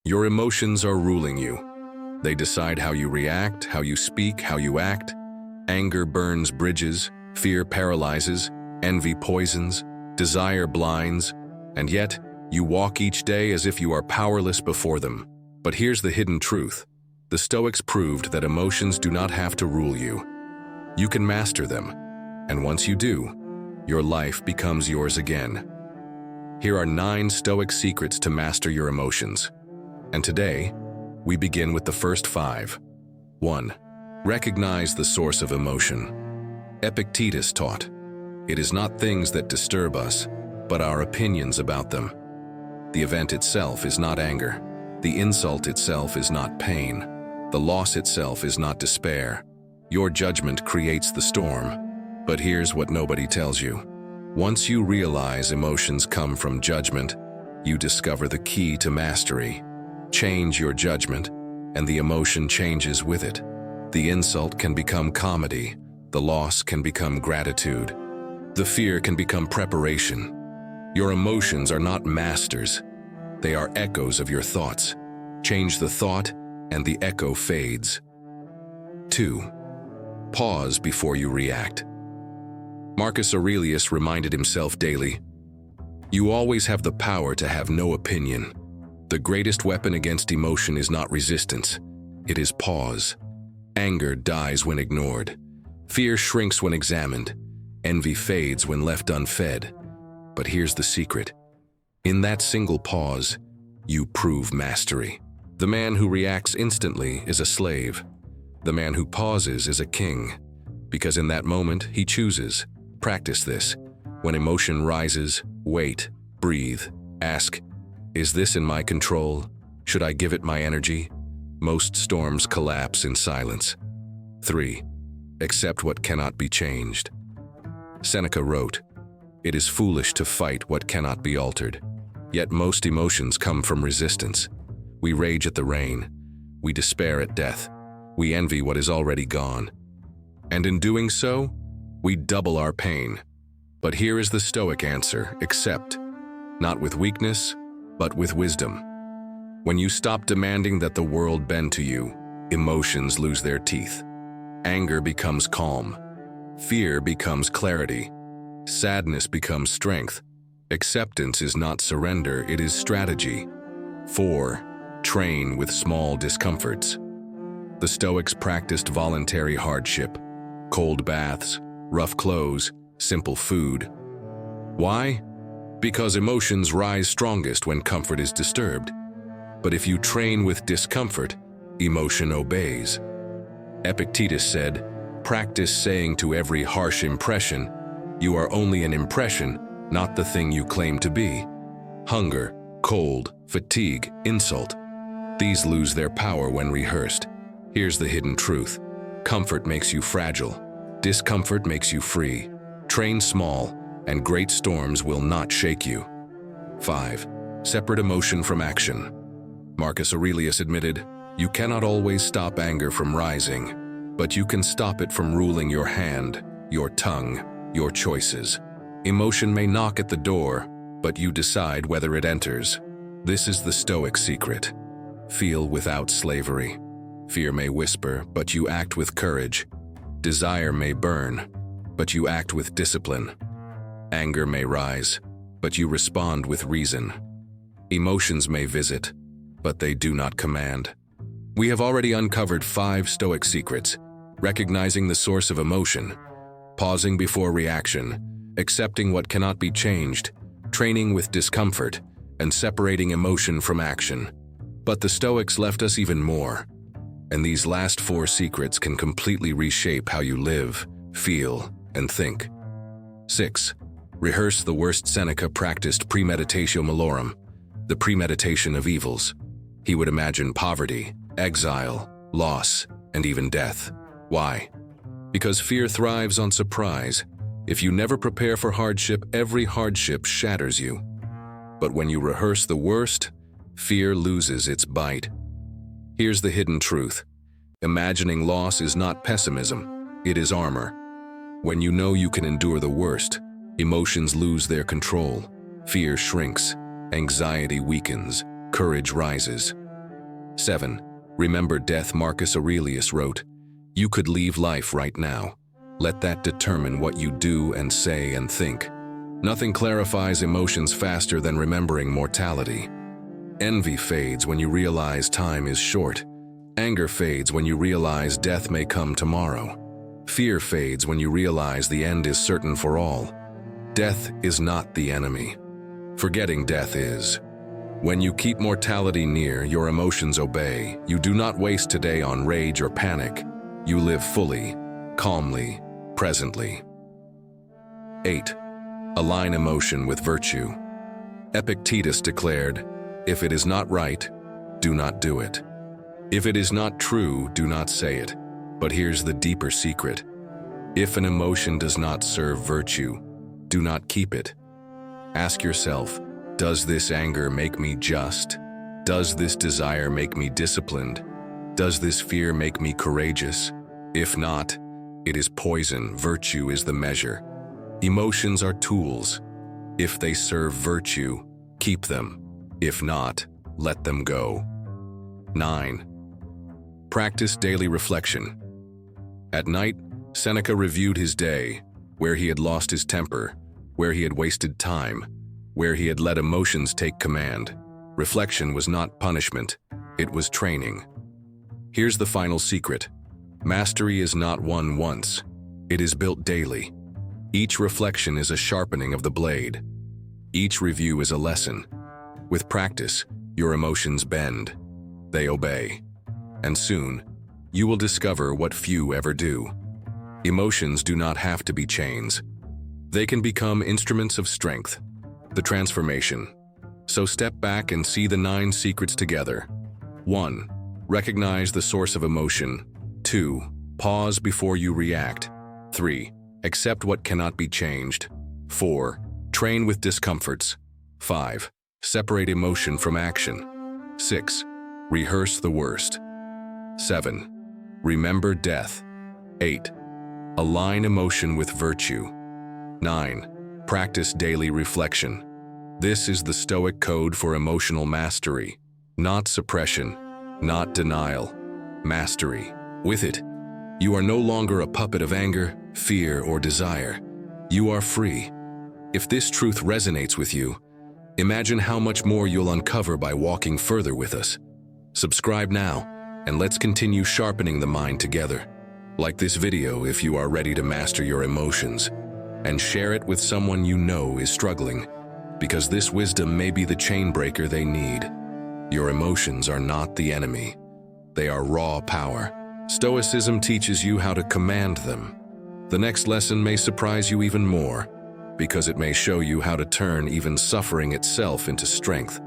Your emotions are ruling you. They decide how you react, how you speak, how you act. Anger burns bridges, fear paralyzes, envy poisons, desire blinds, and yet you walk each day as if you are powerless before them. But here's the hidden truth. The Stoics proved that emotions do not have to rule you. You can master them, and once you do, your life becomes yours again. Here are 9 Stoic secrets to master your emotions. And today, we begin with the first 5. 1. Recognize the source of emotion. Epictetus taught, "It is not things that disturb us, but our opinions about them." The event itself is not anger. The insult itself is not pain. The loss itself is not despair. Your judgment creates the storm. But here's what nobody tells you. Once you realize emotions come from judgment, you discover the key to mastery. Change your judgment, and the emotion changes with it. The insult can become comedy. The loss can become gratitude. The fear can become preparation. Your emotions are not masters. They are echoes of your thoughts. Change the thought, and the echo fades. 2. Pause before you react. Marcus Aurelius reminded himself daily, "You always have the power to have no opinion." The greatest weapon against emotion is not resistance. It is pause. Anger dies when ignored. Fear shrinks when examined. Envy fades when left unfed. But here's the secret. In that single pause, you prove mastery. The man who reacts instantly is a slave. The man who pauses is a king. Because in that moment, he chooses. Practice this. When emotion rises, wait, breathe, ask, "Is this in my control? Should I give it my energy?" Most storms collapse in silence. 3. Accept what cannot be changed. Seneca wrote, "It is foolish to fight what cannot be altered." Yet most emotions come from resistance. We rage at the rain. We despair at death. We envy what is already gone. And in doing so, we double our pain. But here is the Stoic answer: accept. Not with weakness, but with wisdom. When you stop demanding that the world bend to you, emotions lose their teeth. Anger becomes calm. Fear becomes clarity. Sadness becomes strength. Acceptance is not surrender, it is strategy. 4. Train with small discomforts. The Stoics practiced voluntary hardship, cold baths, rough clothes, simple food. Why? Because emotions rise strongest when comfort is disturbed. But if you train with discomfort, emotion obeys. Epictetus said, "Practice saying to every harsh impression, 'You are only an impression, not the thing you claim to be.' Hunger, cold, fatigue, insult. These lose their power when rehearsed. Here's the hidden truth. Comfort makes you fragile. Discomfort makes you free. Train small, and great storms will not shake you. 5. Separate emotion from action. Marcus Aurelius admitted, "You cannot always stop anger from rising, but you can stop it from ruling your hand, your tongue, your choices. Emotion may knock at the door, but you decide whether it enters. This is the Stoic secret. Feel without slavery. Fear may whisper, but you act with courage. Desire may burn, but you act with discipline. Anger may rise, but you respond with reason. Emotions may visit, but they do not command." We have already uncovered 5 Stoic secrets: recognizing the source of emotion, pausing before reaction, accepting what cannot be changed, training with discomfort, and separating emotion from action. But the Stoics left us even more. And these last 4 secrets can completely reshape how you live, feel, and think. 6. Rehearse the worst. Seneca practiced premeditatio malorum, the premeditation of evils. He would imagine poverty, exile, loss, and even death. Why? Because fear thrives on surprise. If you never prepare for hardship, every hardship shatters you. But when you rehearse the worst, fear loses its bite. Here's the hidden truth. Imagining loss is not pessimism, it is armor. When you know you can endure the worst, emotions lose their control. Fear shrinks, anxiety weakens, courage rises. 7. Remember death. Marcus Aurelius wrote, "You could leave life right now. Let that determine what you do and say and think." Nothing clarifies emotions faster than remembering mortality. Envy fades when you realize time is short. Anger fades when you realize death may come tomorrow. Fear fades when you realize the end is certain for all. Death is not the enemy. Forgetting death is. When you keep mortality near, your emotions obey. You do not waste today on rage or panic. You live fully, calmly, presently. 8. Align emotion with virtue. Epictetus declared, "If it is not right, do not do it. If it is not true, do not say it." But here's the deeper secret. If an emotion does not serve virtue, do not keep it. Ask yourself, does this anger make me just? Does this desire make me disciplined? Does this fear make me courageous? If not, it is poison. Virtue is the measure. Emotions are tools. If they serve virtue, keep them. If not, let them go. 9. Practice daily reflection. At night, Seneca reviewed his day, where he had lost his temper, where he had wasted time, where he had let emotions take command. Reflection was not punishment, it was training. Here's the final secret. Mastery is not won once, it is built daily. Each reflection is a sharpening of the blade. Each review is a lesson. With practice, your emotions bend. They obey. And soon, you will discover what few ever do. Emotions do not have to be chains. They can become instruments of strength, the transformation. So step back and see the 9 secrets together. 1. Recognize the source of emotion. 2. Pause before you react. 3. Accept what cannot be changed. 4. Train with discomforts. 5. Separate emotion from action. 6. Rehearse the worst. 7. Remember death. 8. Align emotion with virtue. 9. Practice daily reflection. This is the Stoic code for emotional mastery. Not suppression, not denial. Mastery. With it, you are no longer a puppet of anger, fear, or desire. You are free. If this truth resonates with you, imagine how much more you'll uncover by walking further with us. Subscribe now, and let's continue sharpening the mind together. Like this video if you are ready to master your emotions, and share it with someone you know is struggling, because this wisdom may be the chain breaker they need. Your emotions are not the enemy. They are raw power. Stoicism teaches you how to command them. The next lesson may surprise you even more, because it may show you how to turn even suffering itself into strength.